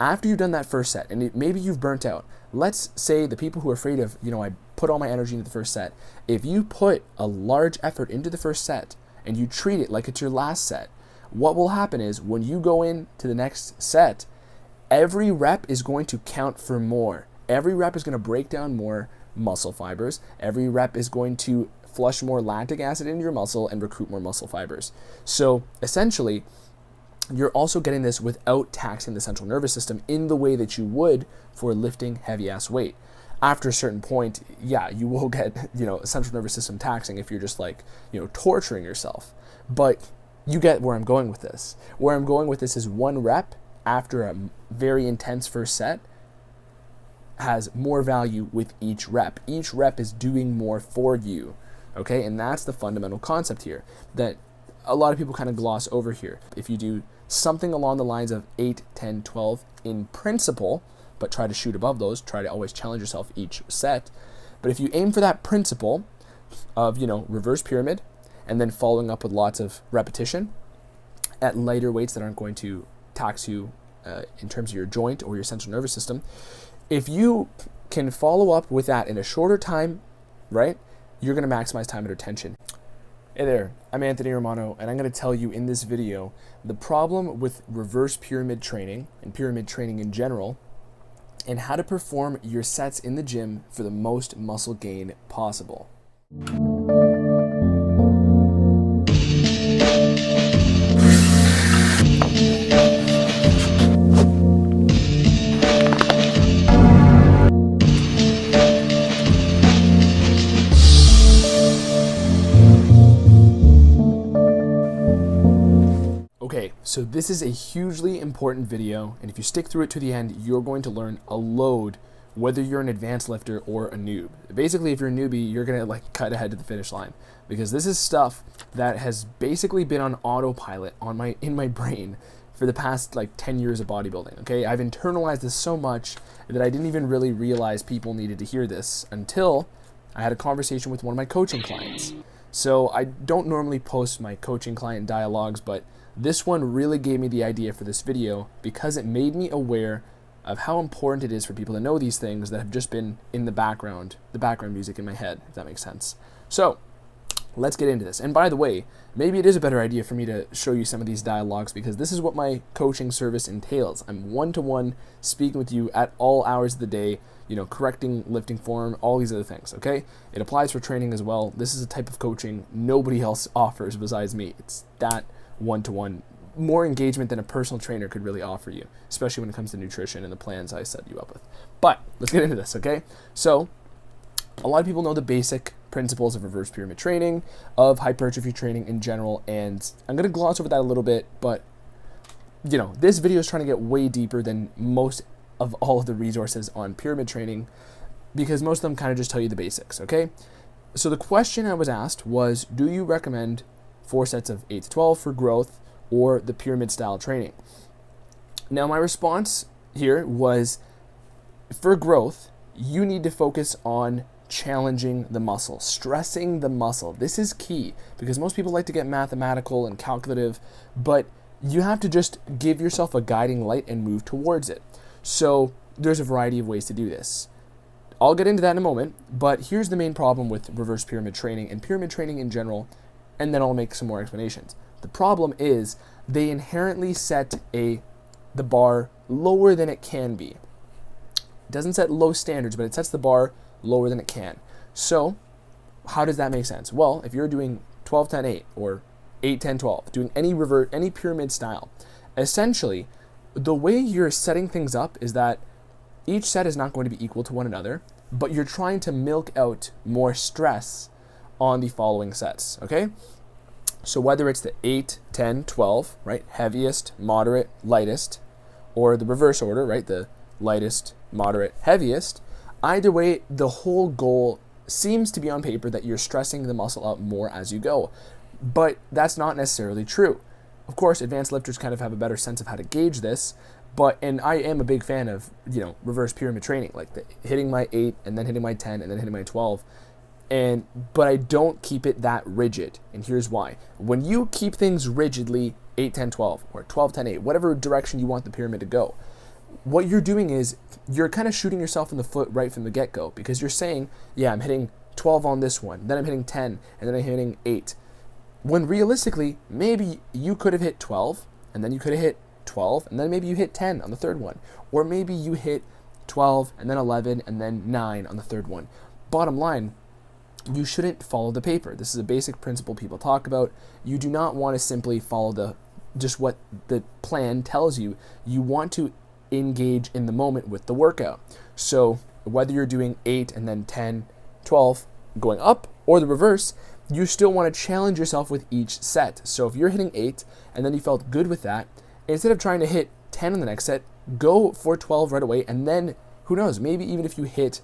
After you've done that first set, and maybe you've burnt out, let's say the people who are afraid of, I put all my energy into the first set. If you put a large effort into the first set and you treat it like it's your last set, what will happen is when you go into the next set, every rep is going to count for more. Every rep is going to break down more muscle fibers. Every rep is going to flush more lactic acid into your muscle and recruit more muscle fibers. So essentially, you're also getting this without taxing the central nervous system in the way that you would for lifting heavy ass weight. After a certain point, yeah, you will get, central nervous system taxing if you're just like, torturing yourself. But you get where I'm going with this. Where I'm going with this is one rep after a very intense first set has more value with each rep. Each rep is doing more for you, okay? And that's the fundamental concept here that a lot of people kind of gloss over here. If you do something along the lines of 8, 10, 12 in principle, but try to shoot above those, try to always challenge yourself each set. But if you aim for that principle of, reverse pyramid, and then following up with lots of repetition at lighter weights that aren't going to tax you in terms of your joint or your central nervous system, if you can follow up with that in a shorter time, right, you're going to maximize time under tension. Hey there, I'm Anthony Romano, and I'm going to tell you in this video the problem with reverse pyramid training and pyramid training in general, and how to perform your sets in the gym for the most muscle gain possible. Okay, so this is a hugely important video, and if you stick through it to the end, you're going to learn a load, whether you're an advanced lifter or a noob. Basically, if you're a newbie, you're gonna cut ahead to the finish line, because this is stuff that has basically been on autopilot in my brain for the past 10 years of bodybuilding. Okay, I've internalized this so much that I didn't even really realize people needed to hear this until I had a conversation with one of my coaching clients. So I don't normally post my coaching client dialogues, but this one really gave me the idea for this video because it made me aware of how important it is for people to know these things that have just been in the background music in my head, if that makes sense. So let's get into this. And by the way, maybe it is a better idea for me to show you some of these dialogues because this is what my coaching service entails. I'm one-to-one speaking with you at all hours of the day, correcting lifting form, all these other things, okay? It applies for training as well. This is a type of coaching nobody else offers besides me. It's that one-to-one, more engagement than a personal trainer could really offer you, especially when it comes to nutrition and the plans I set you up with. But let's get into this, okay? So a lot of people know the basic principles of reverse pyramid training, of hypertrophy training in general, and I'm going to gloss over that a little bit, but this video is trying to get way deeper than most of all of the resources on pyramid training because most of them kind of just tell you the basics, okay? So the question I was asked was, do you recommend 4 sets of 8 to 12 for growth or the pyramid style training? Now my response here was, for growth, you need to focus on challenging the muscle, stressing the muscle. This is key because most people like to get mathematical and calculative, but you have to just give yourself a guiding light and move towards it. So there's a variety of ways to do this. I'll get into that in a moment, but here's the main problem with reverse pyramid training and pyramid training in general, and then I'll make some more explanations. The problem is they inherently set the bar lower than it can be. It doesn't set low standards, but it sets the bar lower than it can. So how does that make sense? Well, if you're doing 12, 10, 8 or 8, 10, 12, doing any pyramid style, essentially the way you're setting things up is that each set is not going to be equal to one another, but you're trying to milk out more stress on the following sets, okay? So whether it's the 8, 10, 12, right, heaviest, moderate, lightest, or the reverse order, right, the lightest, moderate, heaviest, either way, the whole goal seems to be on paper that you're stressing the muscle out more as you go, but that's not necessarily true. Of course, advanced lifters kind of have a better sense of how to gauge this, and I am a big fan of, reverse pyramid training, like hitting my 8 and then hitting my 10 and then hitting my 12. But I don't keep it that rigid, and here's why. When you keep things rigidly 8, 10, 12, or 12, 10, 8, whatever direction you want the pyramid to go, what you're doing is you're kind of shooting yourself in the foot right from the get-go, because you're saying, yeah, I'm hitting 12 on this one, then I'm hitting 10, and then I'm hitting 8. When realistically, maybe you could have hit 12, and then you could have hit 12, and then maybe you hit 10 on the third one. Or maybe you hit 12, and then 11, and then 9 on the third one. Bottom line, you shouldn't follow the paper. This is a basic principle people talk about. You do not want to simply follow just what the plan tells you. You want to engage in the moment with the workout. So whether you're doing 8 and then 10, 12, going up, or the reverse, you still want to challenge yourself with each set. So if you're hitting 8 and then you felt good with that, instead of trying to hit 10 on the next set, go for 12 right away. And then who knows, maybe even if you hit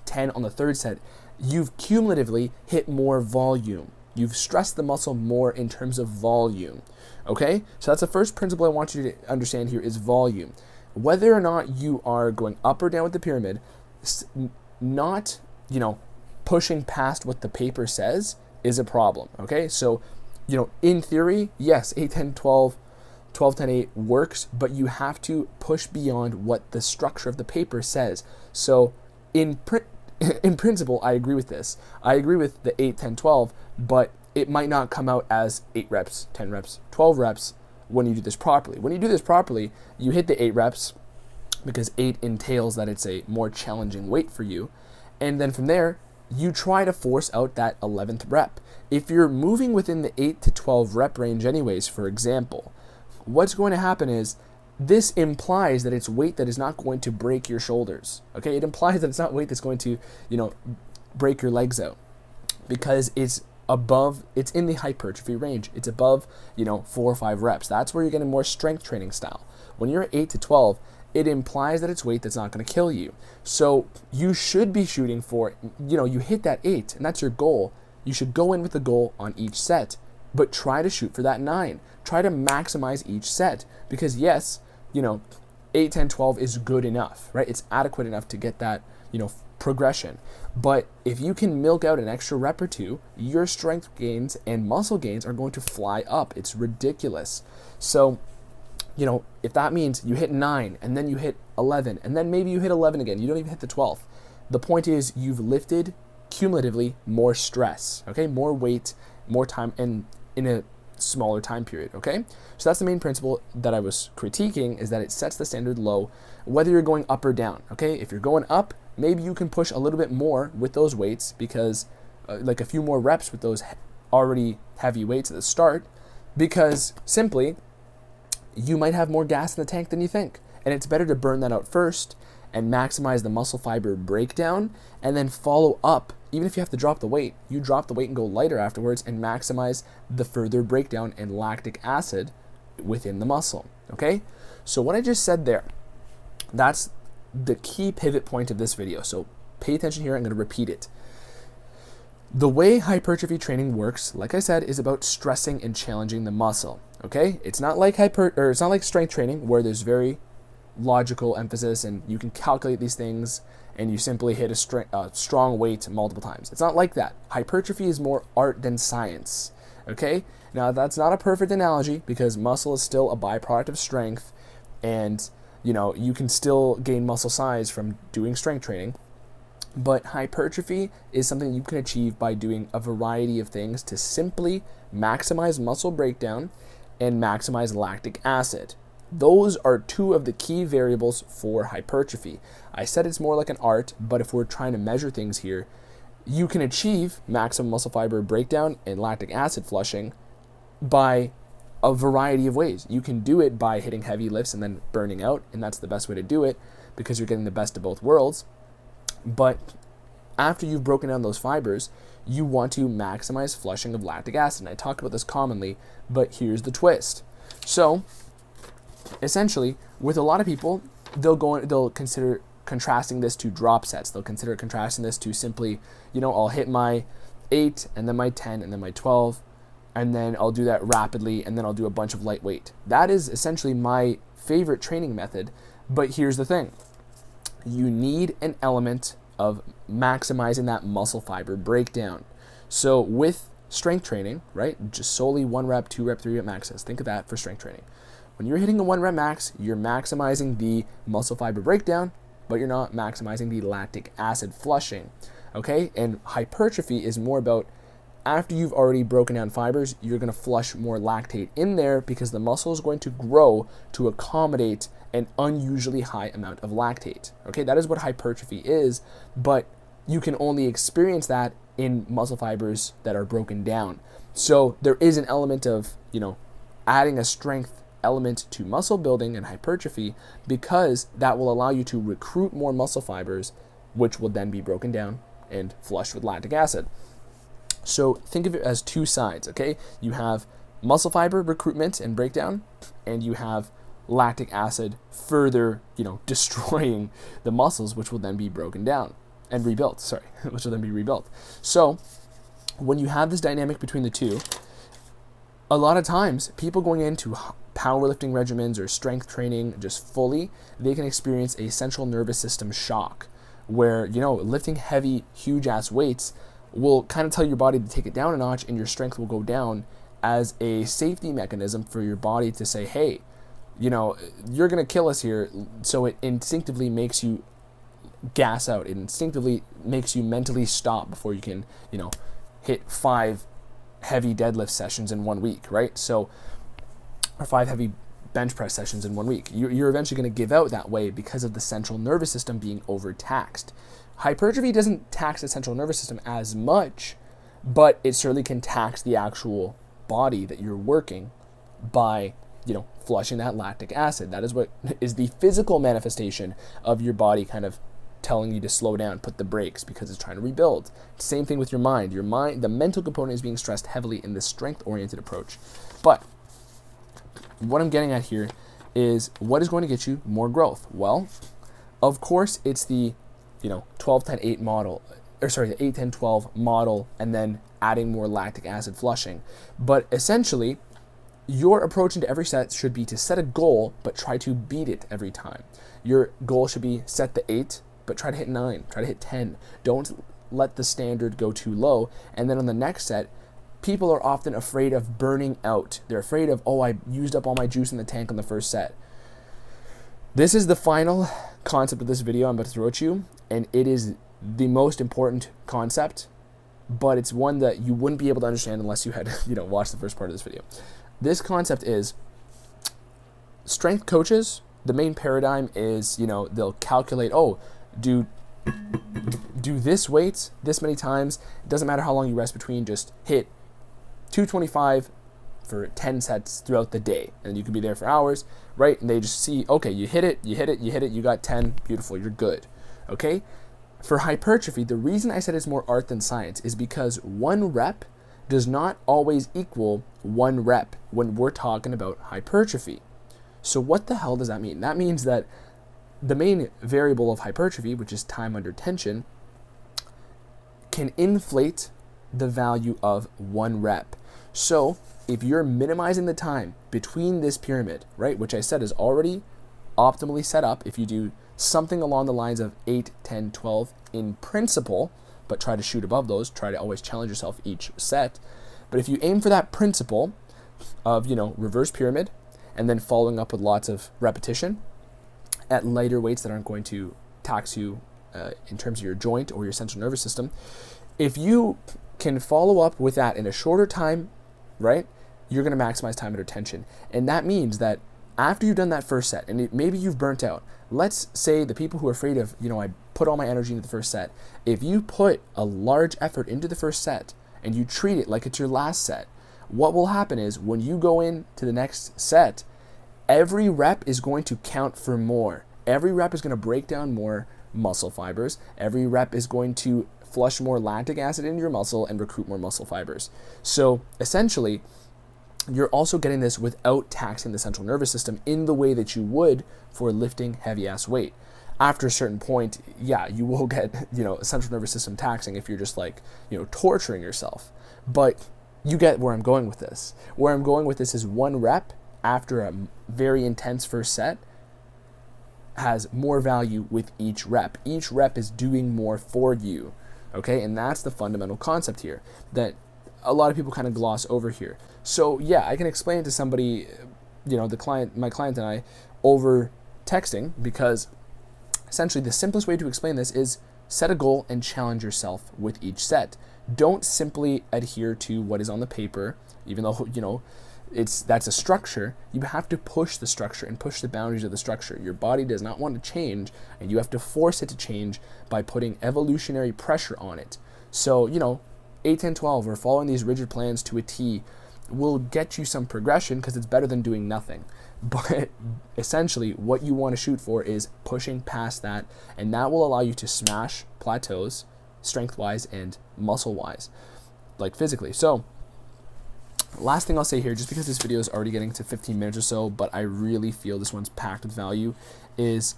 10 on the third set, you've cumulatively hit more volume. You've stressed the muscle more in terms of volume. Okay? So that's the first principle I want you to understand here is volume. Whether or not you are going up or down with the pyramid, not, pushing past what the paper says is a problem. Okay? So, in theory, yes, 8, 10, 12, 12, 10, 8 works, but you have to push beyond what the structure of the paper says. So in principle, I agree with this. I agree with the 8, 10, 12, but it might not come out as 8 reps, 10 reps, 12 reps when you do this properly. When you do this properly, you hit the 8 reps because 8 entails that it's a more challenging weight for you. And then from there, you try to force out that 11th rep. If you're moving within the 8 to 12 rep range anyways, for example, what's going to happen is this implies that it's weight that is not going to break your shoulders. Okay, it implies that it's not weight that's going to, break your legs out, because it's in the hypertrophy range. It's above, 4 or 5 reps. That's where you're getting more strength training style. When you're at 8 to 12, it implies that it's weight that's not going to kill you. So you should be shooting for, you hit that 8, and that's your goal. You should go in with the goal on each set, but try to shoot for that 9. Try to maximize each set, because yes, 8, 10, 12 is good enough, right? It's adequate enough to get that, progression. But if you can milk out an extra rep or two, your strength gains and muscle gains are going to fly up. It's ridiculous. So, if that means you hit 9 and then you hit 11 and then maybe you hit 11 again, you don't even hit the 12th. The point is you've lifted cumulatively more stress, okay? More weight, more time, and in a smaller time period, okay? So that's the main principle that I was critiquing, is that it sets the standard low, whether you're going up or down, okay? If you're going up, maybe you can push a little bit more with those weights, because like a few more reps with those already heavy weights at the start, because simply you might have more gas in the tank than you think. And it's better to burn that out first and maximize the muscle fiber breakdown, and then follow up. Even if you have to drop the weight, you drop the weight and go lighter afterwards and maximize the further breakdown in lactic acid within the muscle, okay? So what I just said there, that's the key pivot point of this video. So pay attention here, I'm gonna repeat it. The way hypertrophy training works, like I said, is about stressing and challenging the muscle, okay? It's not like it's not like strength training, where there's very logical emphasis and you can calculate these things and you simply hit a strong weight multiple times. It's not like that. Hypertrophy is more art than science, okay? Now, that's not a perfect analogy, because muscle is still a byproduct of strength, and you can still gain muscle size from doing strength training. But hypertrophy is something you can achieve by doing a variety of things to simply maximize muscle breakdown and maximize lactic acid. Those are two of the key variables for hypertrophy. I said it's more like an art, but if we're trying to measure things here, you can achieve maximum muscle fiber breakdown and lactic acid flushing by a variety of ways. You can do it by hitting heavy lifts and then burning out, and that's the best way to do it, because you're getting the best of both worlds. But after you've broken down those fibers, you want to maximize flushing of lactic acid. And I talk about this commonly, but here's the twist. So essentially, with a lot of people, they'll consider contrasting this to drop sets. They'll consider contrasting this to simply, I'll hit my 8 and then my 10 and then my 12, and then I'll do that rapidly, and then I'll do a bunch of lightweight. That is essentially my favorite training method. But here's the thing. You need an element of maximizing that muscle fiber breakdown. So with strength training, right, just solely 1 rep, 2 rep, 3 rep maxes, think of that for strength training. when you're hitting a 1 rep max, you're maximizing the muscle fiber breakdown, but you're not maximizing the lactic acid flushing, okay? And hypertrophy is more about after you've already broken down fibers, you're going to flush more lactate in there because the muscle is going to grow to accommodate an unusually high amount of lactate, okay? That is what hypertrophy is, but you can only experience that in muscle fibers that are broken down. So there is an element of, adding a strength element to muscle building and hypertrophy because that will allow you to recruit more muscle fibers, which will then be broken down and flushed with lactic acid. So think of it as two sides, okay? You have muscle fiber recruitment and breakdown, and you have lactic acid further, destroying the muscles, which will then be broken down and rebuilt, which will then be rebuilt. So when you have this dynamic between the two, a lot of times people going into powerlifting regimens or strength training just fully, they can experience a central nervous system shock where, lifting heavy, huge ass weights will kind of tell your body to take it down a notch and your strength will go down as a safety mechanism for your body to say, hey, you're going to kill us here. So it instinctively makes you gas out. It instinctively makes you mentally stop before you can, hit 5 heavy deadlift sessions in 1 week, right? So, or 5 heavy bench press sessions in 1 week. You're eventually going to give out that way because of the central nervous system being overtaxed. Hypertrophy doesn't tax the central nervous system as much, but it certainly can tax the actual body that you're working by, flushing that lactic acid. That is what is the physical manifestation of your body kind of telling you to slow down, put the brakes because it's trying to rebuild. Same thing with your mind. Your mind, the mental component is being stressed heavily in this strength-oriented approach. But what I'm getting at here is what is going to get you more growth? Well, of course, it's the 12-10-8 model, the 8-10-12 model, and then adding more lactic acid flushing. But essentially, your approach into every set should be to set a goal, but try to beat it every time. Your goal should be set the 8, but try to hit 9, try to hit 10. Don't let the standard go too low. And then on the next set, people are often afraid of burning out. They're afraid of, I used up all my juice in the tank on the first set. This is the final concept of this video I'm about to throw at you, and it is the most important concept, but it's one that you wouldn't be able to understand unless you had, watched the first part of this video. This concept is strength coaches. The main paradigm is, they'll calculate, do this weight this many times. It doesn't matter how long you rest between, just hit 225 for 10 sets throughout the day. And you can be there for hours, right? And they just see, okay, you hit it, you got 10, beautiful, you're good, okay? For hypertrophy, the reason I said it's more art than science is because 1 rep does not always equal 1 rep when we're talking about hypertrophy. So what the hell does that mean? That means that the main variable of hypertrophy, which is time under tension, can inflate the value of 1 rep. So if you're minimizing the time between this pyramid, right, which I said is already optimally set up, if you do something along the lines of 8, 10, 12 in principle, but try to shoot above those, try to always challenge yourself each set. But if you aim for that principle of, reverse pyramid, and then following up with lots of repetition at lighter weights that aren't going to tax you in terms of your joint or your central nervous system, if you can follow up with that in a shorter time, right, you're going to maximize time under tension. And that means that after you've done that first set, and maybe you've burnt out, let's say the people who are afraid of, I put all my energy into the first set. If you put a large effort into the first set and you treat it like it's your last set, what will happen is when you go into the next set, every rep is going to count for more. Every rep is going to break down more muscle fibers. Every rep is going to flush more lactic acid into your muscle and recruit more muscle fibers. So essentially, you're also getting this without taxing the central nervous system in the way that you would for lifting heavy ass weight. After a certain point, yeah, you will get, central nervous system taxing if you're just torturing yourself. But you get where I'm going with this. Where I'm going with this is 1 rep after a very intense first set has more value with each rep. Each rep is doing more for you, okay? And that's the fundamental concept here that a lot of people kind of gloss over here. So yeah, I can explain it to somebody my client and I over texting, because essentially the simplest way to explain this is set a goal and challenge yourself with each set. Don't simply adhere to what is on the paper, even though, that's a structure. You have to push the structure and push the boundaries of the structure. Your body does not want to change, and you have to force it to change by putting evolutionary pressure on it. So, 8, 10, 12, or following these rigid plans to a T will get you some progression because it's better than doing nothing. But essentially what you want to shoot for is pushing past that, and that will allow you to smash plateaus strength-wise and muscle-wise, like physically. So last thing I'll say here, just because this video is already getting to 15 minutes or so, but I really feel this one's packed with value, is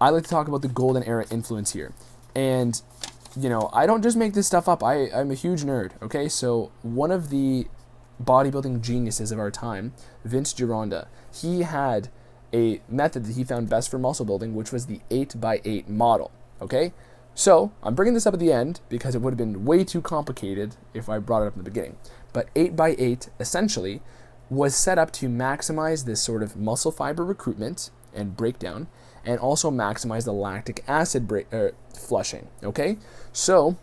I like to talk about the golden era influence here. And, I don't just make this stuff up. I'm a huge nerd, okay? So one of the bodybuilding geniuses of our time, Vince Gironda, he had a method that he found best for muscle building, which was the 8x8 model, okay? So I'm bringing this up at the end because it would have been way too complicated if I brought it up in the beginning. But 8x8 essentially was set up to maximize this sort of muscle fiber recruitment and breakdown, and also maximize the lactic acid flushing, okay? So,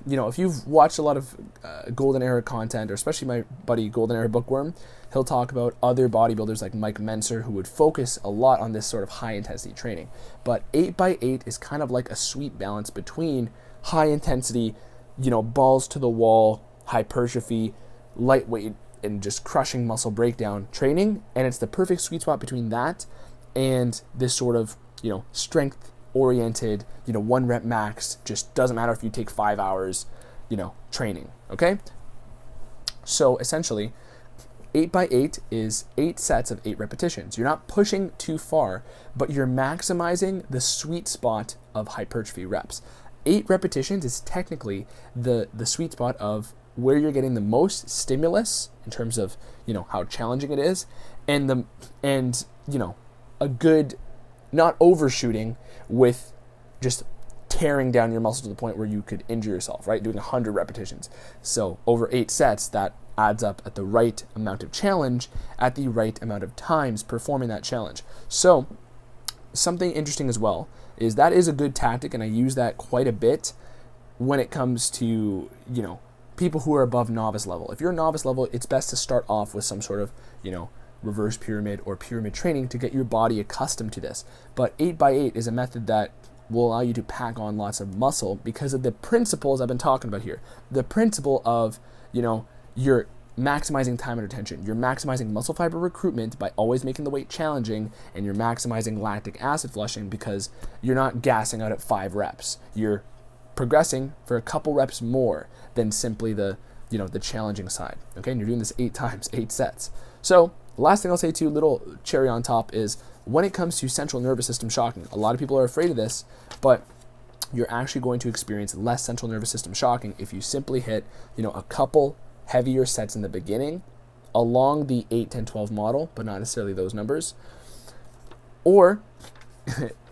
if you've watched a lot of Golden Era content, or especially my buddy Golden Era Bookworm, he'll talk about other bodybuilders like Mike Menser who would focus a lot on this sort of high intensity training. But 8x8 is kind of like a sweet balance between high intensity, balls to the wall, hypertrophy, lightweight, and just crushing muscle breakdown training. And it's the perfect sweet spot between that and this sort of, strength oriented, 1 rep max, just doesn't matter if you take 5 hours, training, okay? So essentially, 8x8 is 8 sets of 8 repetitions. You're not pushing too far, but you're maximizing the sweet spot of hypertrophy reps. 8 repetitions is technically the sweet spot of where you're getting the most stimulus in terms of, how challenging it is, and a good, not overshooting with just tearing down your muscle to the point where you could injure yourself, right? Doing 100 repetitions. So over 8 sets, that adds up at the right amount of challenge, at the right amount of times performing that challenge. So something interesting as well is that is a good tactic, and I use that quite a bit when it comes to, people who are above novice level. If you're a novice level, it's best to start off with some sort of, reverse pyramid or pyramid training to get your body accustomed to this. But 8x8 is a method that will allow you to pack on lots of muscle because of the principles I've been talking about here. The principle of, you're maximizing time under tension. You're maximizing muscle fiber recruitment by always making the weight challenging, and you're maximizing lactic acid flushing because you're not gassing out at 5 reps. You're progressing for a couple reps more than simply the challenging side, okay? And you're doing this 8 times, 8 sets. So last thing I'll say too, little cherry on top, is when it comes to central nervous system shocking, a lot of people are afraid of this, but you're actually going to experience less central nervous system shocking if you simply hit, a couple heavier sets in the beginning along the 8, 10, 12 model, but not necessarily those numbers. Or,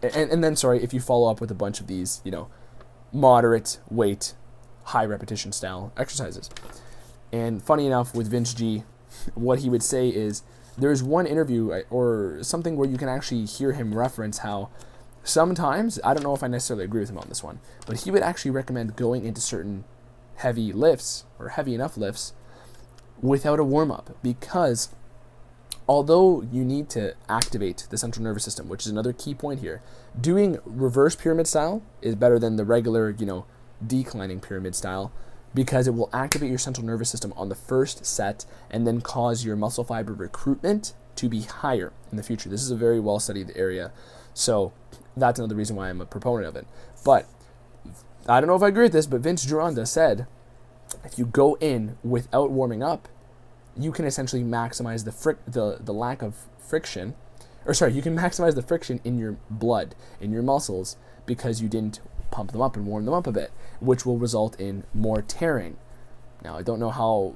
and then, if you follow up with a bunch of these, moderate weight, high repetition style exercises. And funny enough, with Vince G, what he would say is there's one interview or something where you can actually hear him reference how sometimes, I don't know if I necessarily agree with him on this one, but he would actually recommend going into certain heavy lifts or heavy enough lifts without a warm-up, because although you need to activate the central nervous system, which is another key point here, doing reverse pyramid style is better than the regular, declining pyramid style, because it will activate your central nervous system on the first set and then cause your muscle fiber recruitment to be higher in the future. This is a very well-studied area, so that's another reason why I'm a proponent of it. But I don't know if I agree with this, but Vince Gironda said if you go in without warming up, you can essentially maximize the lack of friction, you can maximize the friction in your blood, in your muscles, because you didn't pump them up and warm them up a bit, which will result in more tearing. Now, I don't know how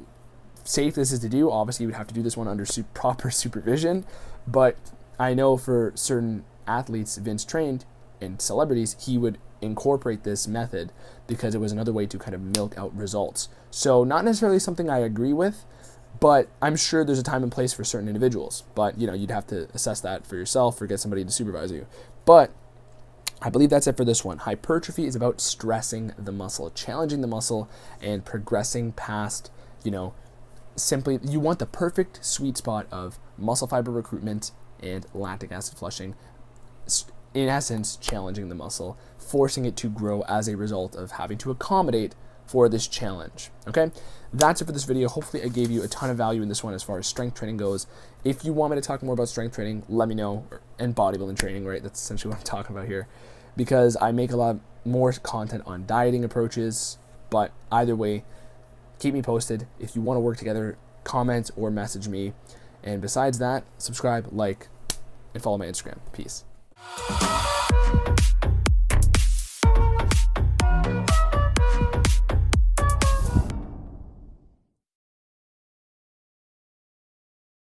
safe this is to do. Obviously, you would have to do this one under proper supervision, but I know for certain athletes Vince trained and celebrities, he would incorporate this method because it was another way to kind of milk out results. So not necessarily something I agree with, But I'm sure there's a time and place for certain individuals. But, you know, you'd have to assess that for yourself or get somebody to supervise you. But I believe that's it for this one. Hypertrophy is about stressing the muscle, challenging the muscle, and progressing past, you know, simply, you want the perfect sweet spot of muscle fiber recruitment and lactic acid flushing. In essence, challenging the muscle, forcing it to grow as a result of having to accommodate for this challenge. Okay, that's it for this video. Hopefully I gave you a ton of value in this one as far as strength training goes. If you want me to talk more about strength training, let me know, and bodybuilding training, right? That's essentially what I'm talking about here, because I make a lot more content on dieting approaches. But either way, keep me posted. If you want to work together, comment or message me. And besides that, subscribe, like, and follow my Instagram. Peace.